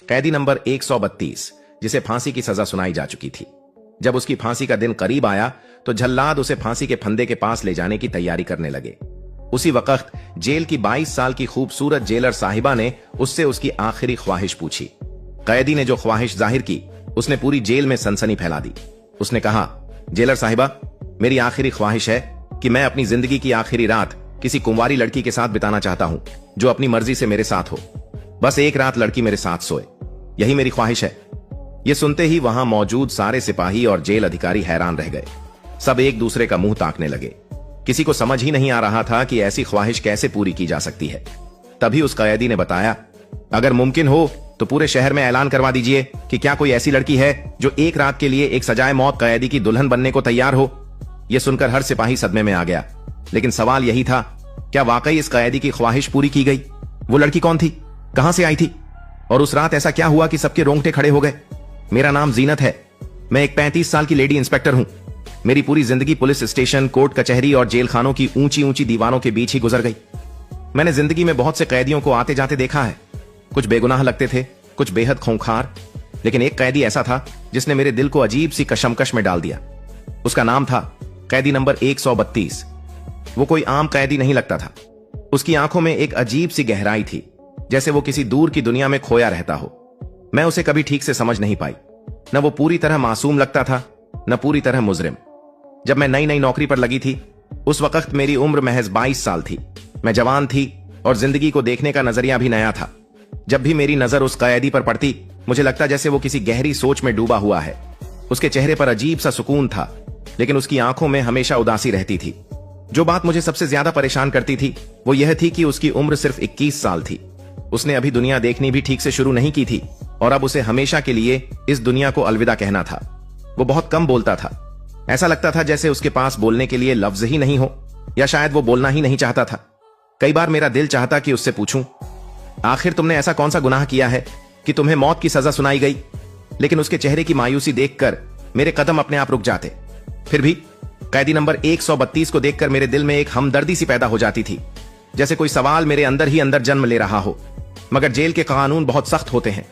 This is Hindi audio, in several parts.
कैदी नंबर 132, जिसे फांसी की सजा सुनाई जा चुकी थी। जब उसकी फांसी का दिन करीब आया तो जल्लाद उसे फांसी के फंदे के पास ले जाने की तैयारी करने लगे। उसी वक्त जेल की 22 साल की खूबसूरत जेलर साहिबा ने उससे उसकी आखिरी ख्वाहिश पूछी। कैदी ने जो ख्वाहिश जाहिर की, उसने पूरी जेल में सनसनी फैला दी। उसने कहा, जेलर साहिबा, मेरी आखिरी ख्वाहिश है कि मैं अपनी जिंदगी की आखिरी रात किसी कुंवारी लड़की के साथ बिताना चाहता हूं जो अपनी मर्जी से मेरे साथ हो। बस एक रात लड़की मेरे साथ सोए, यही मेरी ख्वाहिश है। यह सुनते ही वहां मौजूद सारे सिपाही और जेल अधिकारी हैरान रह गए। सब एक दूसरे का मुंह ताकने लगे। किसी को समझ ही नहीं आ रहा था कि ऐसी ख्वाहिश कैसे पूरी की जा सकती है। तभी उस कैदी ने बताया, अगर मुमकिन हो तो पूरे शहर में ऐलान करवा दीजिए कि क्या कोई ऐसी लड़की है जो एक रात के लिए एक सजाए मौत कैदी की दुल्हन बनने को तैयार हो। यह सुनकर हर सिपाही सदमे में आ गया। लेकिन सवाल यही था, क्या वाकई इस कैदी की ख्वाहिश पूरी की गई? वो लड़की कौन थी, कहां से आई थी, और उस रात ऐसा क्या हुआ कि सबके रोंगटे खड़े हो गए? मेरा नाम जीनत है। मैं एक 35 साल की लेडी इंस्पेक्टर हूं। मेरी पूरी जिंदगी पुलिस स्टेशन, कोर्ट कचहरी और जेल खानों की ऊंची ऊंची दीवारों के बीच ही गुजर गई। मैंने जिंदगी में बहुत से कैदियों को आते जाते देखा है। कुछ बेगुनाह लगते थे, कुछ बेहद खूंखार, लेकिन एक कैदी ऐसा था जिसने मेरे दिल को अजीब सी कशमकश में डाल दिया। उसका नाम था कैदी नंबर 132। वो कोई आम कैदी नहीं लगता था। उसकी आंखों में एक अजीब सी गहराई थी, जैसे वो किसी दूर की दुनिया में खोया रहता हो। मैं उसे कभी ठीक से समझ नहीं पाई। न वो पूरी तरह मासूम लगता था, न पूरी तरह मुजरिम। जब मैं नई नई नौकरी पर लगी थी, उस वक्त मेरी उम्र महज 22 साल थी। मैं जवान थी और जिंदगी को देखने का नजरिया भी नया था। जब भी मेरी नजर उस कैदी पर पड़ती, मुझे लगता जैसे वो किसी गहरी सोच में डूबा हुआ है। उसके चेहरे पर अजीब सा सुकून था, लेकिन उसकी आंखों में हमेशा उदासी रहती थी। जो बात मुझे सबसे ज्यादा परेशान करती थी वो यह थी कि उसकी उम्र सिर्फ 21 साल थी। उसने अभी दुनिया देखनी भी ठीक से शुरू नहीं की थी और अब उसे हमेशा के लिए इस दुनिया को अलविदा कहना था। वो बहुत कम बोलता था। ऐसा लगता था जैसे उसके पास बोलने के लिए लफ्ज ही नहीं हो, या शायद वो बोलना ही नहीं चाहता था। कई बार मेरा दिल चाहता कि उससे पूछूं, आखिर तुमने ऐसा कौन सा गुनाह किया है कि तुम्हें मौत की सजा सुनाई गई? लेकिन उसके चेहरे की मायूसी देखकर मेरे कदम अपने आप रुक जाते। फिर भी कैदी नंबर 132 को देखकर मेरे दिल में एक हमदर्दी सी पैदा हो जाती थी, जैसे कोई सवाल मेरे अंदर ही अंदर जन्म ले रहा हो। मगर जेल के कानून बहुत सख्त होते हैं।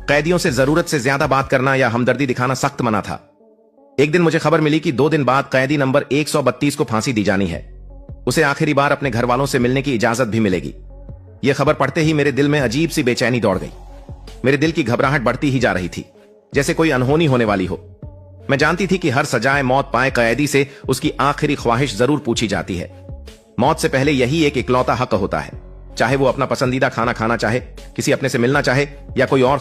कैदियों से जरूरत से ज्यादा बात करना या हमदर्दी दिखाना सख्त मना था। एक दिन मुझे खबर मिली कि 2 दिन बाद कैदी नंबर 132 को फांसी दी जानी है। उसे आखिरी बार अपने घर वालों से मिलने की इजाजत भी मिलेगी। यह खबर पढ़ते ही मेरे दिल में अजीब सी बेचैनी दौड़ गई। मेरे दिल की घबराहट बढ़ती ही जा रही थी, जैसे कोई अनहोनी होने वाली हो। मैं जानती थी कि हर सजाए मौत पाए कैदी से उसकी आखिरी ख्वाहिश जरूर पूछी जाती है। मौत से पहले यही एक इकलौता हक होता है, चाहे वो अपना पसंदीदा खाना खाना चाहे, किसी अपने से मिलना चाहे, या कोई और